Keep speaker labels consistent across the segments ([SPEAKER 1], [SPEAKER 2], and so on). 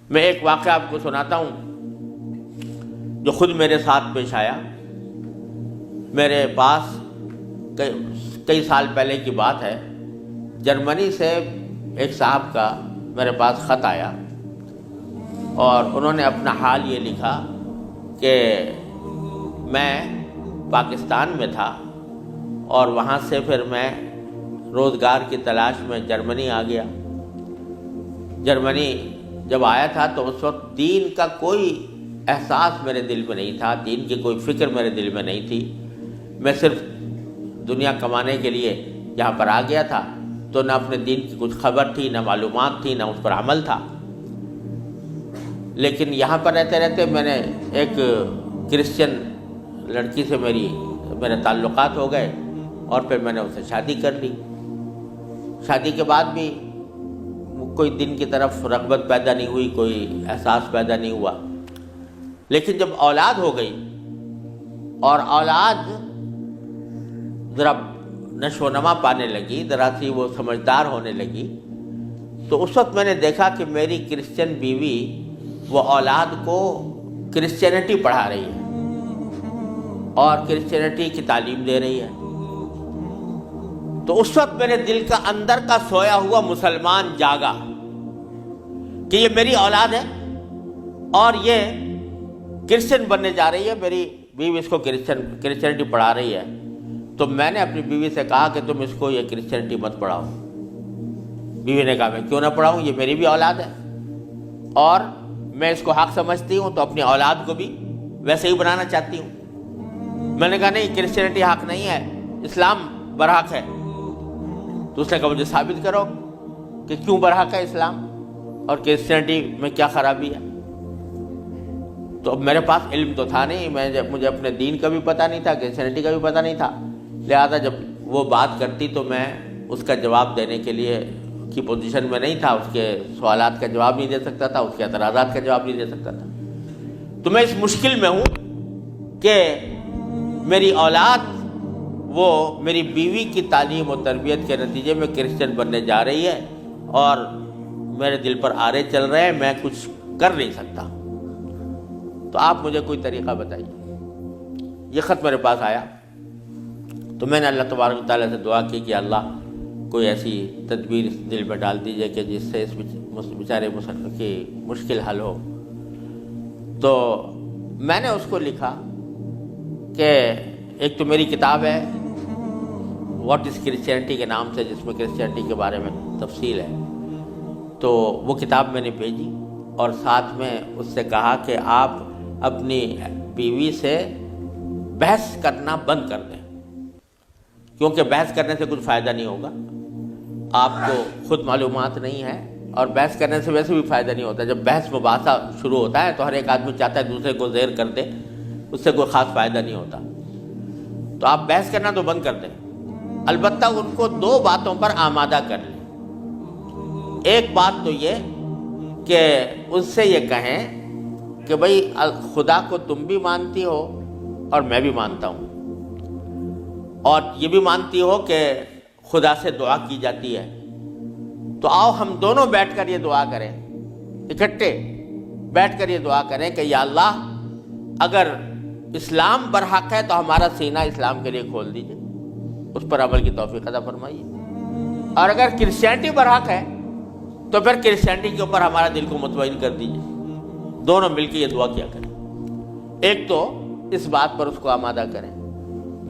[SPEAKER 1] میں ایک واقعہ آپ کو سناتا ہوں جو خود میرے ساتھ پیش آیا. میرے پاس کئی سال پہلے کی بات ہے، جرمنی سے ایک صاحب کا میرے پاس خط آیا اور انہوں نے اپنا حال یہ لکھا کہ میں پاکستان میں تھا اور وہاں سے پھر میں روزگار کی تلاش میں جرمنی آ گیا. جرمنی جب آیا تھا تو اس وقت دین کا کوئی احساس میرے دل میں نہیں تھا، دین کی کوئی فکر میرے دل میں نہیں تھی. میں صرف دنیا کمانے کے لیے یہاں پر آ گیا تھا، تو نہ اپنے دین کی کچھ خبر تھی، نہ معلومات تھی، نہ اس پر عمل تھا. لیکن یہاں پر رہتے رہتے میں نے ایک کرسچن لڑکی سے میرے تعلقات ہو گئے اور پھر میں نے اس سے شادی کر لی. شادی کے بعد بھی کوئی دین کی طرف رغبت پیدا نہیں ہوئی، کوئی احساس پیدا نہیں ہوا. لیکن جب اولاد ہو گئی اور اولاد ذرا نشو و نما پانے لگی، ذرا سی وہ سمجھدار ہونے لگی، تو اس وقت میں نے دیکھا کہ میری کرسچن بیوی وہ اولاد کو کرسچینٹی پڑھا رہی ہے اور کرسچینٹی کی تعلیم دے رہی ہے. تو اس وقت میرے دل کا اندر کا سویا ہوا مسلمان جاگا کہ یہ میری اولاد ہے اور یہ کرسچن بننے جا رہی ہے، میری بیوی اس کو کرسچینٹی پڑھا رہی ہے. تو میں نے اپنی بیوی سے کہا کہ تم اس کو یہ کرسچینٹی مت پڑھاؤ. بیوی نے کہا میں کیوں نہ پڑھاؤں، یہ میری بھی اولاد ہے اور میں اس کو حق سمجھتی ہوں تو اپنی اولاد کو بھی ویسے ہی بنانا چاہتی ہوں. میں نے کہا نہیں، کرسچینٹی حق نہیں ہے، اسلام برحق ہے. تو اس نے کہا مجھے ثابت کرو کہ کیوں برحق ہے اسلام اور کرسچینٹی میں کیا خرابی ہے. تو اب میرے پاس علم تو تھا نہیں، مجھے اپنے دین کا بھی پتہ نہیں تھا، کرسچینٹی کا بھی پتہ نہیں تھا. لہذا جب وہ بات کرتی تو میں اس کا جواب دینے کے لیے کی پوزیشن میں نہیں تھا، اس کے سوالات کا جواب نہیں دے سکتا تھا، اس کے اعتراضات کا جواب نہیں دے سکتا تھا. تو میں اس مشکل میں ہوں کہ میری اولاد وہ میری بیوی کی تعلیم و تربیت کے نتیجے میں کرسچن بننے جا رہی ہے اور میرے دل پر آرے چل رہے ہیں، میں کچھ کر نہیں سکتا. تو آپ مجھے کوئی طریقہ بتائیے. یہ خط میرے پاس آیا تو میں نے اللہ تبارک و تعالیٰ سے دعا کی کہ اللہ کوئی ایسی تدبیر اس دل میں ڈال دیجیے کہ جس سے اس بیچارے مسلمان کی مشکل حل ہو. تو میں نے اس کو لکھا کہ ایک تو میری کتاب ہے واٹ از کرسچینٹی کے نام سے، جس میں کرسچینٹی کے بارے میں تفصیل ہے. تو وہ کتاب میں نے بھیجی اور ساتھ میں اس سے کہا کہ آپ اپنی بیوی سے بحث کرنا بند کر دیں، کیونکہ بحث کرنے سے کچھ فائدہ نہیں ہوگا. آپ کو خود معلومات نہیں ہے اور بحث کرنے سے ویسے بھی فائدہ نہیں ہوتا. جب بحث مباحثہ شروع ہوتا ہے تو ہر ایک آدمی چاہتا ہے دوسرے کو زیر کر دے، اس سے کوئی خاص فائدہ نہیں ہوتا. تو آپ بحث کرنا تو بند کر دیں، البتہ ان کو دو باتوں پر آمادہ کر لیں. ایک بات تو یہ کہ اس سے یہ کہیں کہ بھئی خدا کو تم بھی مانتی ہو اور میں بھی مانتا ہوں، اور یہ بھی مانتی ہو کہ خدا سے دعا کی جاتی ہے. تو آؤ ہم دونوں بیٹھ کر یہ دعا کریں، اکٹھے بیٹھ کر یہ دعا کریں کہ یا اللہ اگر اسلام برحق ہے تو ہمارا سینہ اسلام کے لیے کھول دیجئے، اس پر عمل کی توفیق عطا فرمائیے. اور اگر کرسچینٹی برحق ہے تو پھر کرسچینٹی کے اوپر ہمارا دل کو مطمئن کر دیجئے. دونوں مل کے یہ دعا کیا کریں. ایک تو اس بات پر اس کو آمادہ کریں،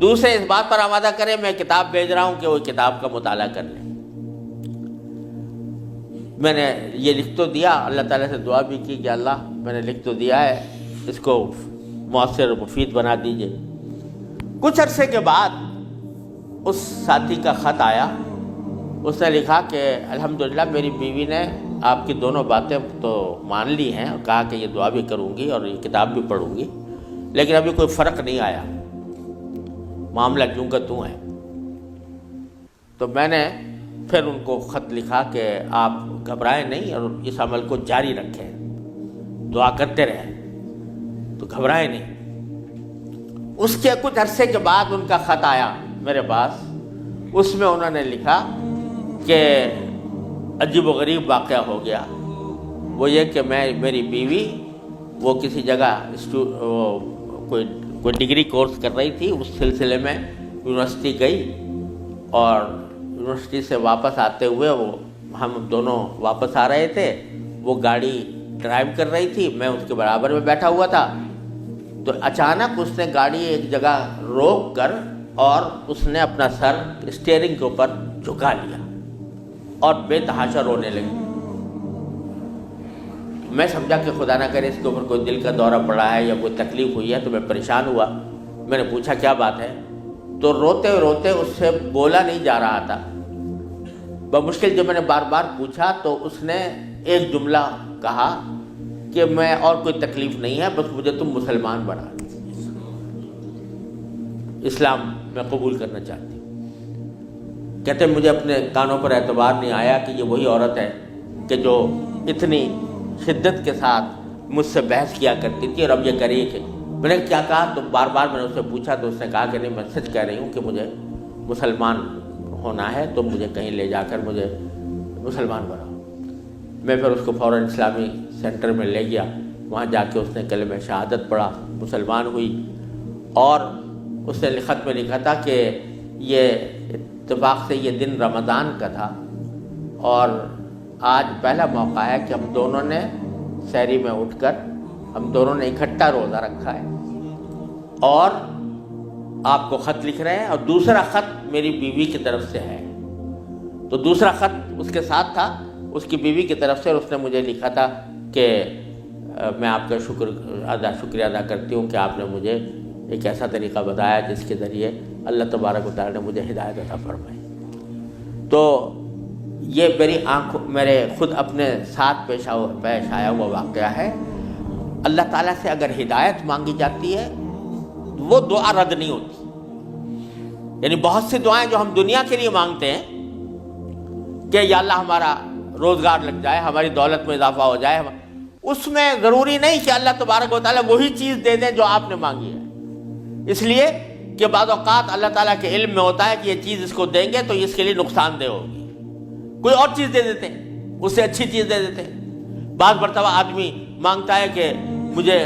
[SPEAKER 1] دوسرے اس بات پر آمادہ کریں میں کتاب بھیج رہا ہوں کہ وہ کتاب کا مطالعہ کر لیں. میں نے یہ لکھ تو دیا، اللہ تعالیٰ سے دعا بھی کی کہ اللہ میں نے لکھ تو دیا ہے، اس کو مؤثر و مفید بنا دیجئے. کچھ عرصے کے بعد اس ساتھی کا خط آیا. اس نے لکھا کہ الحمدللہ میری بیوی نے آپ کی دونوں باتیں تو مان لی ہیں اور کہا کہ یہ دعا بھی کروں گی اور یہ کتاب بھی پڑھوں گی، لیکن ابھی کوئی فرق نہیں آیا، معاملہ کیوں کا توں ہے. تو میں نے پھر ان کو خط لکھا کہ آپ گھبرائیں نہیں اور اس عمل کو جاری رکھیں، دعا کرتے رہیں، تو گھبرائیں نہیں. اس کے کچھ عرصے کے بعد ان کا خط آیا میرے پاس. اس میں انہوں نے لکھا کہ عجیب و غریب واقعہ ہو گیا وہ یہ کہ میری بیوی وہ کسی جگہ کوئی ڈگری کورس کر رہی تھی، اس سلسلے میں یونیورسٹی گئی، اور یونیورسٹی سے واپس آتے ہوئے ہم دونوں واپس آ رہے تھے، وہ گاڑی ڈرائیو کر رہی تھی، میں اس کے برابر میں بیٹھا ہوا تھا، تو اچانک اس نے گاڑی ایک جگہ روک کر اور اس نے اپنا سر اسٹیئرنگ کے اوپر جھکا لیا اور بے تحاشا رونے لگی۔ میں سمجھا کہ خدا نہ کرے اس کے اوپر کوئی دل کا دورہ پڑا ہے یا کوئی تکلیف ہوئی ہے، تو میں پریشان ہوا۔ میں نے پوچھا کیا بات ہے، تو روتے روتے اس سے بولا نہیں جا رہا تھا۔ بمشکل جب میں نے بار بار پوچھا تو اس نے ایک جملہ کہا کہ میں اور کوئی تکلیف نہیں ہے، بس مجھے تم مسلمان بنا، اسلام میں قبول کرنا چاہتی ہوں۔ کہتے مجھے اپنے کانوں پر اعتبار نہیں آیا کہ یہ وہی عورت ہے کہ جو اتنی شدت کے ساتھ مجھ سے بحث کیا کرتی تھی، اور اب یہ کری کہ میں نے کیا کہا، تو بار بار میں نے اس سے پوچھا تو اس نے کہا کہ نہیں، میں سچ کہہ رہی ہوں کہ مجھے مسلمان ہونا ہے، تو مجھے کہیں لے جا کر مجھے مسلمان بناؤ۔ میں پھر اس کو فوراً اسلامی سینٹر میں لے گیا، وہاں جا کے اس نے کلمہ شہادت پڑھا، مسلمان ہوئی، اور اس نے خط میں لکھا تھا کہ یہ اتفاق سے یہ دن رمضان کا تھا، اور آج پہلا موقع ہے کہ ہم دونوں نے سحری میں اٹھ کر ہم دونوں نے اکٹھا روزہ رکھا ہے، اور آپ کو خط لکھ رہے ہیں، اور دوسرا خط میری بیوی کی طرف سے ہے۔ تو دوسرا خط اس کے ساتھ تھا اس کی بیوی کی طرف سے، اور اس نے مجھے لکھا تھا کہ میں آپ کا شکریہ ادا کرتی ہوں کہ آپ نے مجھے ایک ایسا طریقہ بتایا جس کے ذریعے اللہ تبارک و تعالیٰ نے مجھے ہدایت عطا فرمائی۔ تو یہ میرے خود اپنے ساتھ پیش آیا ہوا واقعہ ہے۔ اللہ تعالیٰ سے اگر ہدایت مانگی جاتی ہے وہ دعا رد نہیں ہوتی۔ یعنی بہت سی دعائیں جو ہم دنیا کے لیے مانگتے ہیں کہ یا اللہ ہمارا روزگار لگ جائے، ہماری دولت میں اضافہ ہو جائے، اس میں ضروری نہیں کہ اللہ تبارک و تعالیٰ وہی چیز دے دیں جو آپ نے مانگی ہے، اس لیے کہ بعض اوقات اللہ تعالیٰ کے علم میں ہوتا ہے کہ یہ چیز اس کو دیں گے تو اس کے لیے نقصان دہ ہوگی، کوئی اور چیز دے دیتے ہیں، اس سے اچھی چیز دے دیتے ہیں۔ بعض مرتبہ آدمی مانگتا ہے کہ مجھے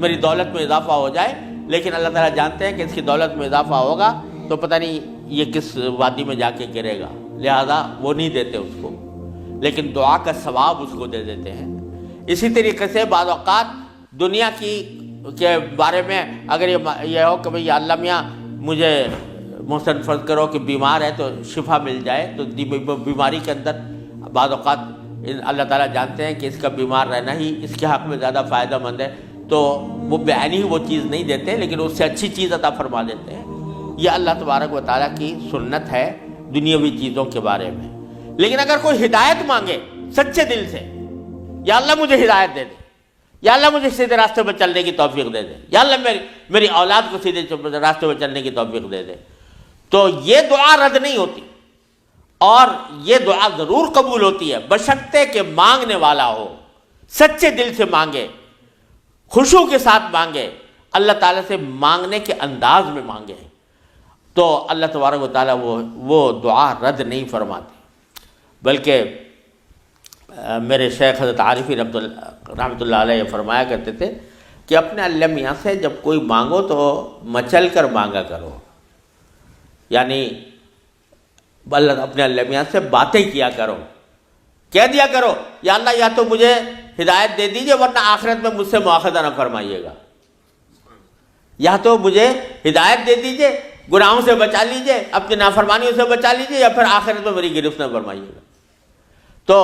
[SPEAKER 1] میری دولت میں اضافہ ہو جائے، لیکن اللہ تعالیٰ جانتے ہیں کہ اس کی دولت میں اضافہ ہوگا تو پتہ نہیں یہ کس وادی میں جا کے گرے گا، لہذا وہ نہیں دیتے اس کو، لیکن دعا کا ثواب اس کو دے دیتے ہیں۔ اسی طریقے سے بعض اوقات دنیا کے بارے میں اگر یہ ہو کہ بھئی یا اللہ میاں مجھے محسن فرض کرو کہ بیمار ہے تو شفا مل جائے، تو بیماری کے اندر بعض اوقات اللہ تعالیٰ جانتے ہیں کہ اس کا بیمار رہنا ہی اس کے حق میں زیادہ فائدہ مند ہے، تو وہ بعینی ہی وہ چیز نہیں دیتے، لیکن اس سے اچھی چیز عطا فرما دیتے ہیں۔ یہ اللہ تبارک و تعالیٰ کی سنت ہے دنیاوی چیزوں کے بارے میں۔ لیکن اگر کوئی ہدایت مانگے سچے دل سے، یا اللہ مجھے ہدایت دے دے، یا اللہ مجھے سیدھے راستے پر چلنے کی توفیق دے دے، یا اللہ میری اولاد کو سیدھے راستے پر چلنے کی توفیق دے دے، تو یہ دعا رد نہیں ہوتی، اور یہ دعا ضرور قبول ہوتی ہے بشرطے کہ مانگنے والا ہو، سچے دل سے مانگے، خشوع کے ساتھ مانگے، اللہ تعالیٰ سے مانگنے کے انداز میں مانگے، تو اللہ تبارک و تعالیٰ وہ دعا رد نہیں فرماتے۔ بلکہ میرے شیخ حضرت عارفی رحمۃ اللہ علیہ فرمایا کرتے تھے کہ اپنے اللہ میاں سے جب کوئی مانگو تو مچل کر مانگا کرو، یعنی اپنے اللہ میاں سے باتیں کیا کرو، کہہ دیا کرو یا اللہ یا تو مجھے ہدایت دے دیجئے ورنہ آخرت میں مجھ سے مواخذہ نہ فرمائیے گا، یا تو مجھے ہدایت دے دیجئے، گناہوں سے بچا لیجئے، اپنی نافرمانیوں سے بچا لیجئے، یا پھر آخرت میں میری گرفت نہ فرمائیے گا۔ تو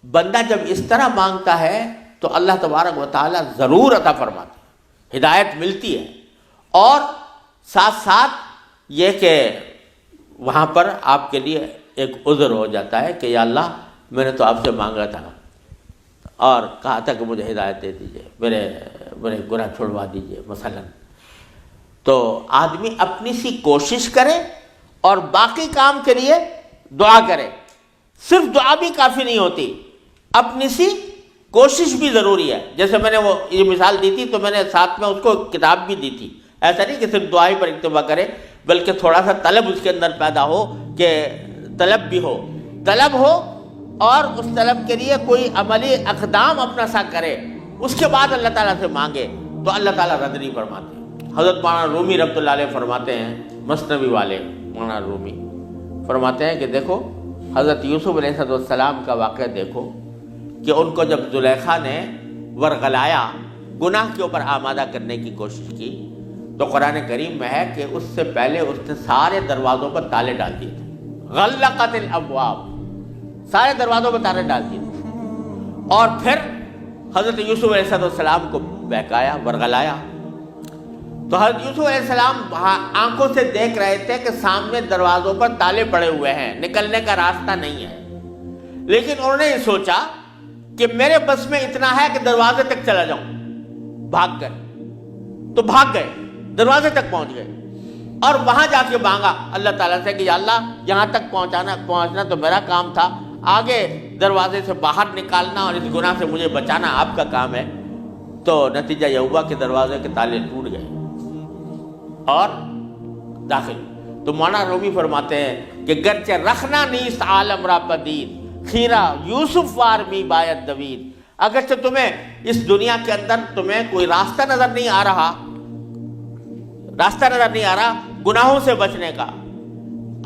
[SPEAKER 1] بندہ جب اس طرح مانگتا ہے تو اللہ تبارک و تعالیٰ ضرور عطا فرماتا ہے، ہدایت ملتی ہے، اور ساتھ ساتھ یہ کہ وہاں پر آپ کے لیے ایک عذر ہو جاتا ہے کہ یا اللہ میں نے تو آپ سے مانگا تھا اور کہا تھا کہ مجھے ہدایت دے دیجئے، میرے گناہ چھڑوا دیجئے مثلا۔ تو آدمی اپنی سی کوشش کرے اور باقی کام کے لیے دعا کرے، صرف دعا بھی کافی نہیں ہوتی، اپنی سی کوشش بھی ضروری ہے۔ جیسے میں نے یہ مثال دی تھی تو میں نے ساتھ میں اس کو کتاب بھی دی تھی، ایسا نہیں کہ صرف دعا ہی پر اکتفا کرے، بلکہ تھوڑا سا طلب اس کے اندر پیدا ہو، کہ طلب بھی ہو، طلب ہو اور اس طلب کے لیے کوئی عملی اقدام اپنا سا کرے، اس کے بعد اللہ تعالیٰ سے مانگے تو اللہ تعالیٰ رد نہیں فرماتے۔ حضرت مولانا رومی رحمۃ اللہ علیہ فرماتے ہیں، مثنوی والے مولانا رومی فرماتے ہیں کہ دیکھو حضرت یوسف علیہ السلام کا واقعہ دیکھو کہ ان کو جب زلیخا نے ورغلایا، گناہ کے اوپر آمادہ کرنے کی کوشش کی، تو قرآن کریم میں ہے کہ اس سے پہلے اس نے سارے دروازوں پر تالے ڈال دیے تھے، غلقت الابواب، سارے دروازوں پر تالے ڈال دیے تھے، اور پھر حضرت یوسف علیہ السلام کو بہکایا، ورغلایا۔ تو حضرت یوسف علیہ السلام آنکھوں سے دیکھ رہے تھے کہ سامنے دروازوں پر تالے پڑے ہوئے ہیں، نکلنے کا راستہ نہیں ہے، لیکن انہوں نے یہ سوچا کہ میرے بس میں اتنا ہے کہ دروازے تک چلا جاؤں، بھاگ گئے، تو بھاگ گئے، دروازے تک پہنچ گئے، اور وہاں جا کے مانگا اللہ تعالیٰ سے کہ یا اللہ یہاں تک پہنچنا تو میرا کام تھا، آگے دروازے سے باہر نکالنا اور اس گناہ سے مجھے بچانا آپ کا کام ہے۔ تو نتیجہ یہ ہوا کہ دروازے کے تالے ٹوٹ گئے اور داخل۔ تو مولانا رومی فرماتے ہیں کہ گرچہ رکھنا نیست عالم را پدید، خیرہ یوسف وار می باید دوید، اگرچہ تمہیں اس دنیا کے اندر تمہیں کوئی راستہ نظر نہیں آ رہا، گناہوں سے بچنے کا،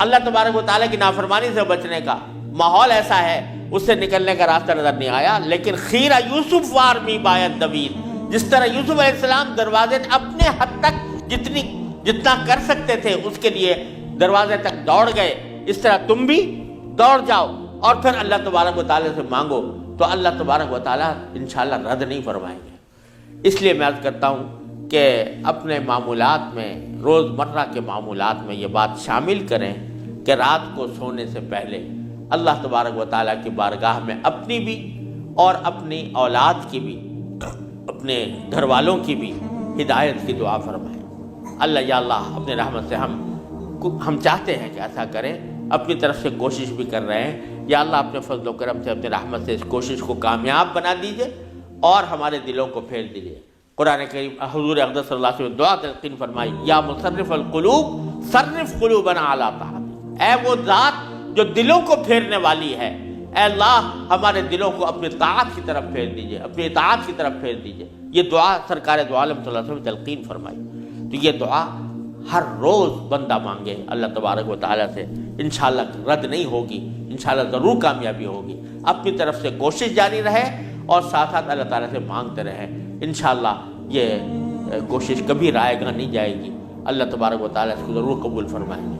[SPEAKER 1] اللہ تبارک و تعالیٰ کی نافرمانی سے بچنے کا ماحول ایسا ہے، اس سے نکلنے کا راستہ نظر نہیں آیا، لیکن خیرہ یوسف وار می باید دوید، جس طرح یوسف علیہ السلام دروازے اپنے حد تک جتنا کر سکتے تھے اس کے لیے دروازے تک دوڑ گئے، اس طرح تم بھی دوڑ جاؤ اور پھر اللہ تبارک و تعالیٰ سے مانگو، تو اللہ تبارک و تعالیٰ انشاءاللہ رد نہیں فرمائیں گے۔ اس لیے میں عرض کرتا ہوں کہ اپنے معمولات میں، روزمرہ کے معمولات میں یہ بات شامل کریں کہ رات کو سونے سے پہلے اللہ تبارک و تعالیٰ کی بارگاہ میں اپنی بھی اور اپنی اولاد کی بھی، اپنے گھر والوں کی بھی ہدایت کی دعا فرمائیں۔ اللہ یا اللہ اپنے رحمت سے ہم چاہتے ہیں کہ ایسا کریں، اپنی طرف سے کوشش بھی کر رہے ہیں، یا اللہ اپنے فضل و کرم سے اپنے رحمت سے اس کوشش کو کامیاب بنا دیجئے اور ہمارے دلوں کو پھیر دیجئے۔ قرآن کریم حضور اقدس صلی اللہ علیہ وسلم دعا تلقین فرمائی، یا مصرف القلوب صرف قلوبنا علی طاعتک، اے وہ ذات جو دلوں کو پھیرنے والی ہے، اے اللہ ہمارے دلوں کو اپنی طاعت کی طرف پھیر دیجئے، اپنی اطاعت کی طرف پھیر دیجئے۔ یہ دعا سرکار دو عالم صلی اللہ علیہ وسلم تلقین فرمائی۔ تو یہ دعا ہر روز بندہ مانگے اللہ تبارک و تعالیٰ سے، انشاءاللہ رد نہیں ہوگی، انشاءاللہ ضرور کامیابی ہوگی۔ اپنی طرف سے کوشش جاری رہے اور ساتھ ساتھ اللہ تعالیٰ سے مانگتے رہیں، انشاءاللہ یہ کوشش کبھی رائے گاہ نہیں جائے گی، اللہ تبارک و تعالیٰ اس کو ضرور قبول فرمائیں گے۔